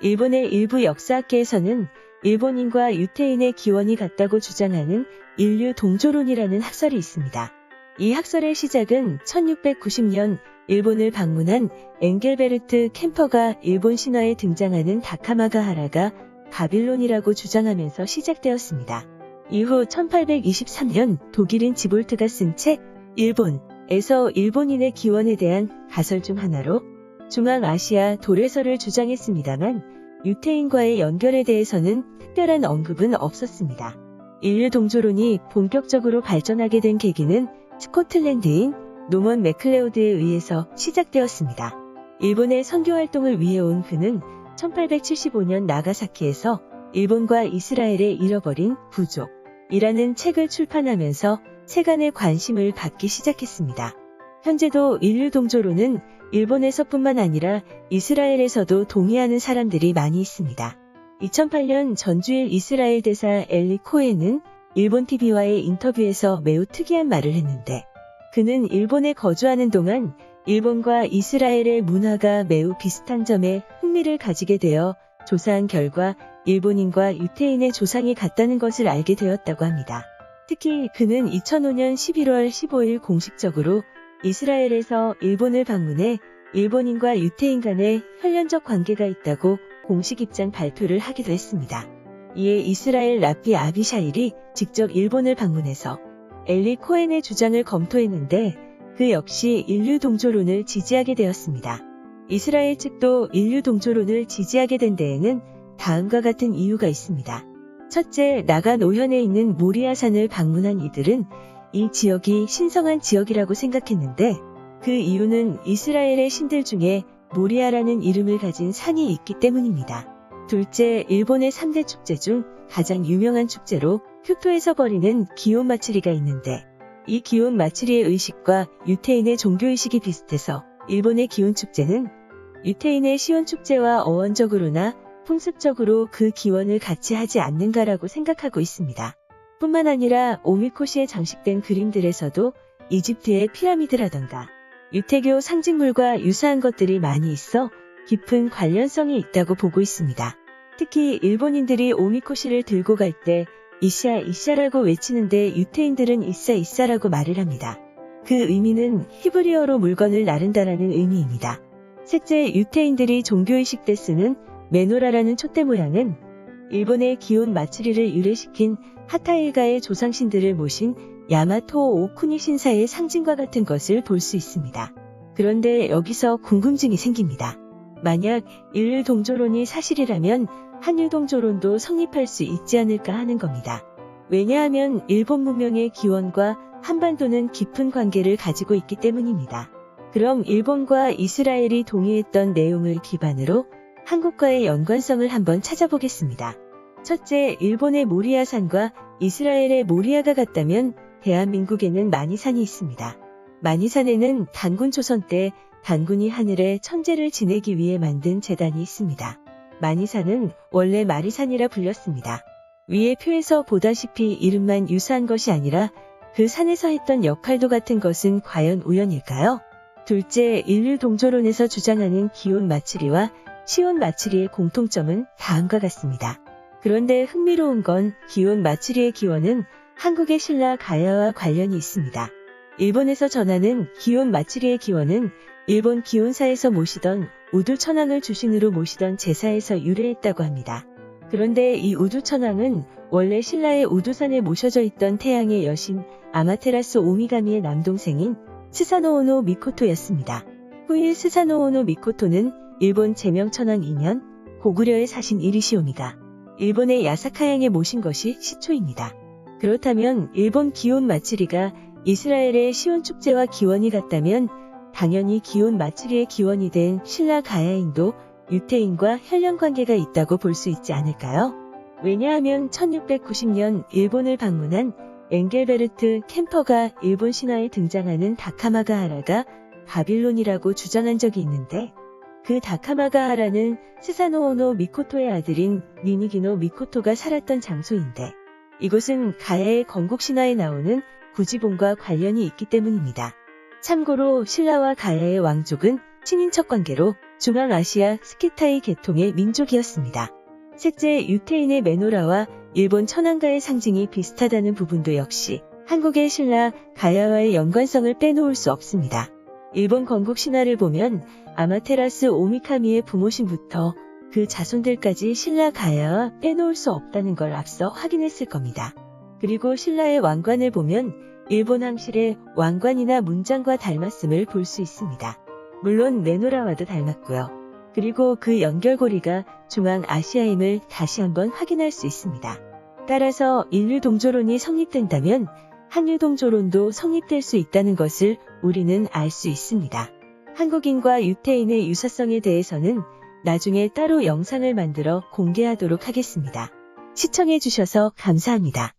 일본의 일부 역사학계에서는 일본인과 유태인의 기원이 같다고 주장하는 인류 동조론이라는 학설이 있습니다. 이 학설의 시작은 1690년 일본을 방문한 엥겔베르트 캠퍼가 일본 신화에 등장하는 다카마가하라가 바빌론이라고 주장하면서 시작되었습니다. 이후 1823년 독일인 지볼트가 쓴 책 일본에서 일본인의 기원에 대한 가설 중 하나로 중앙아시아 도래설을 주장했습니다만 유태인과의 연결에 대해서는 특별한 언급은 없었습니다. 인류 동조론이 본격적으로 발전하게 된 계기는 스코틀랜드인 노먼 맥클레오드에 의해서 시작되었습니다. 일본의 선교 활동을 위해 온 그는 1875년 나가사키에서 일본과 이스라엘의 잃어버린 부족이라는 책을 출판하면서 세간의 관심을 받기 시작했습니다. 현재도 인류 동조론은 일본에서뿐만 아니라 이스라엘에서도 동의하는 사람들이 많이 있습니다. 2008년 전주일 이스라엘 대사 엘리 코헨은 일본 TV와의 인터뷰에서 매우 특이한 말을 했는데, 그는 일본에 거주하는 동안 일본과 이스라엘의 문화가 매우 비슷한 점에 흥미를 가지게 되어 조사한 결과 일본인과 유태인의 조상이 같다는 것을 알게 되었다고 합니다. 특히 그는 2005년 11월 15일 공식적으로 이스라엘에서 일본을 방문해 일본인과 유태인 간의 혈연적 관계가 있다고 공식 입장 발표를 하기도 했습니다. 이에 이스라엘 라피 아비샤일이 직접 일본을 방문해서 엘리 코헨의 주장을 검토했는데 그 역시 인류 동조론을 지지하게 되었습니다. 이스라엘 측도 인류 동조론을 지지하게 된 데에는 다음과 같은 이유가 있습니다. 첫째, 나간 오현에 있는 모리아산을 방문한 이들은 이 지역이 신성한 지역이라고 생각했는데, 그 이유는 이스라엘의 신들 중에 모리아라는 이름을 가진 산이 있기 때문입니다. 둘째, 일본의 3대 축제 중 가장 유명한 축제로 쿄토에서 벌이는 기온 마츠리가 있는데, 이 기온 마츠리의 의식과 유태인의 종교의식이 비슷해서 일본의 기온 축제는 유태인의 시온 축제와 어원적으로나 풍습적으로 그 기원을 같이 하지 않는가라고 생각하고 있습니다. 뿐만 아니라 오미코시에 장식된 그림들에서도 이집트의 피라미드라던가 유태교 상징물과 유사한 것들이 많이 있어 깊은 관련성이 있다고 보고 있습니다. 특히 일본인들이 오미코시를 들고 갈 때 이샤 이샤라고 외치는데 유태인들은 이싸 이싸라고 말을 합니다. 그 의미는 히브리어로 물건을 나른다라는 의미입니다. 셋째, 유태인들이 종교의식 때 쓰는 메노라라는 촛대 모양은 일본의 기온 마츠리를 유래시킨 하타일가의 조상신들을 모신 야마토 오쿠니 신사의 상징과 같은 것을 볼 수 있습니다. 그런데 여기서 궁금증이 생깁니다. 만약 인류 동조론이 사실이라면 한일 동조론도 성립할 수 있지 않을까 하는 겁니다. 왜냐하면 일본 문명의 기원과 한반도는 깊은 관계를 가지고 있기 때문입니다. 그럼 일본과 이스라엘이 동의했던 내용을 기반으로 한국과의 연관성을 한번 찾아보겠습니다. 첫째, 일본의 모리아산과 이스라엘의 모리아가 같다면 대한민국에는 마니산이 있습니다. 마니산에는 단군 조선 때 단군이 하늘에 천재를 지내기 위해 만든 제단이 있습니다. 마니산은 원래 마리산이라 불렸습니다. 위의 표에서 보다시피 이름만 유사한 것이 아니라 그 산에서 했던 역할도 같은 것은 과연 우연일까요? 둘째, 인류 동조론에서 주장하는 기온 마츠리와 시온 마츠리의 공통점은 다음과 같습니다. 그런데 흥미로운 건 기온 마츠리의 기원은 한국의 신라 가야와 관련이 있습니다. 일본에서 전하는 기온 마츠리의 기원은 일본 기온사에서 모시던 우두천왕을 주신으로 모시던 제사에서 유래했다고 합니다. 그런데 이 우두천왕은 원래 신라의 우두산에 모셔져 있던 태양의 여신 아마테라스 오미가미의 남동생인 스사노오노 미코토였습니다. 후일 스사노오노 미코토는 일본 제명천왕 2년 고구려에 사신 이리시오미가 일본의 야사카양에 모신 것이 시초입니다. 그렇다면 일본 기온 마츠리가 이스라엘의 시온 축제와 기원이 같다면 당연히 기온 마츠리의 기원이 된 신라 가야인도 유태인과 혈연 관계가 있다고 볼 수 있지 않을까요? 왜냐하면 1690년 일본을 방문한 엥겔베르트 캠퍼가 일본 신화에 등장하는 다카마가하라가 바빌론이라고 주장한 적이 있는데, 그 다카마가하라는 스사노오노 미코토의 아들인 니니기노 미코토가 살았던 장소인데, 이곳은 가야의 건국 신화에 나오는 구지본과 관련이 있기 때문입니다. 참고로 신라와 가야의 왕족은 친인척 관계로 중앙아시아 스키타이 계통의 민족이었습니다. 색제 유태인의 메노라와 일본 천황가의 상징이 비슷하다는 부분도 역시 한국의 신라 가야와의 연관성을 빼놓을 수 없습니다. 일본 건국 신화를 보면 아마테라스 오미카미의 부모신부터 그 자손들까지 신라 가야와 빼놓을 수 없다는 걸 앞서 확인했을 겁니다. 그리고 신라의 왕관을 보면 일본 황실의 왕관이나 문장과 닮았음을 볼 수 있습니다. 물론 메노라와도 닮았고요. 그리고 그 연결고리가 중앙아시아임을 다시 한번 확인할 수 있습니다. 따라서 인류동조론이 성립된다면 한류동조론도 성립될 수 있다는 것을 우리는 알 수 있습니다. 한국인과 유태인의 유사성에 대해서는 나중에 따로 영상을 만들어 공개하도록 하겠습니다. 시청해주셔서 감사합니다.